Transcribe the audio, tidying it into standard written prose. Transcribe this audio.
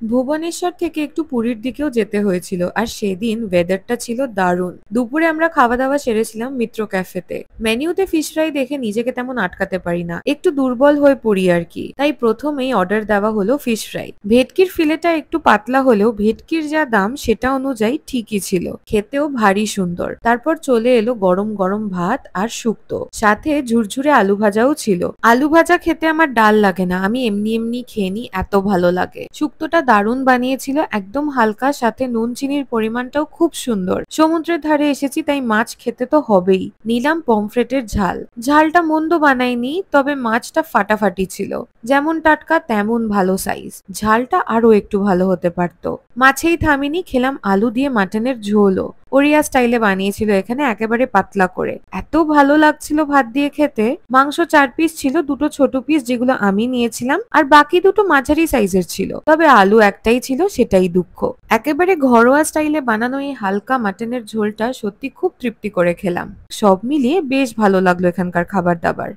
ভুবনেশ্বর থেকে একটু পুরীর দিকেও যেতে হয়েছিল, আর সেদিন ওয়েদারটা ছিল দারুণ। দুপুরে আমরা খাওয়া দাওয়া সেরেছিলাম মিত্র ক্যাফেতে। মেনিউতে ফিশ ফ্রাই দেখে নিজেকে তেমন আটকাতে পারি না, একটু দুর্বল হয়ে পড়ি আর কি। তাই প্রথমেই অর্ডার দেওয়া হলো ফিশ ফ্রাই। ভেটকির ফিলেটা একটু পাতলা হলেও ভেটকির যা দাম সেটা অনুযায়ী ঠিকই ছিল, খেতেও ভারী সুন্দর। তারপর চলে এলো গরম গরম ভাত আর শুক্তো, সাথে ঝুরঝুরে আলু ভাজাও ছিল। আলু ভাজা খেতে আমার ডাল লাগে না, আমি এমনি এমনি খেয়ে নি, এত ভালো লাগে। শুক্তোটা দারুণ বানিয়েছিল, একদম হালকা, সাথে নুন চিনির পরিমাণটাও খুব সুন্দর। সমুদ্রের ধারে এসেছি তাই মাছ খেতে তো হবেই। নিলাম পমফ্রেটের ঝাল। ঝালটা মন্দ বানায়নি, তবে মাছটা ফাটাফাটি ছিল, যেমন টাটকা তেমন ভালো সাইজ। ঝালটা আরো একটু ভালো হতে পারতো। মাছেই থামিনি, খেলাম আলু দিয়ে মাটনের ঝোলও। কোরিয়া স্টাইলে বানিয়েছিল এখানে, একেবারে পাতলা করে। এত ভালো লাগছিল ভাত দিয়ে খেতে। মাংস 4 পিস ছিল, দুটো ছোট পিস যেগুলো আমি নিয়েছিলাম, আর বাকি দুটো মাঝারি সাইজের ছিল। তবে আলু একটাই ছিল, সেটাই দুঃখ। একেবারে ঘরোয়া স্টাইলে বানানো এই হালকা মাটনের ঝোলটা সত্যি খুব তৃপ্তি করে খেলাম। সব মিলিয়ে বেশ ভালো লাগলো এখানকার খাবার দাবার।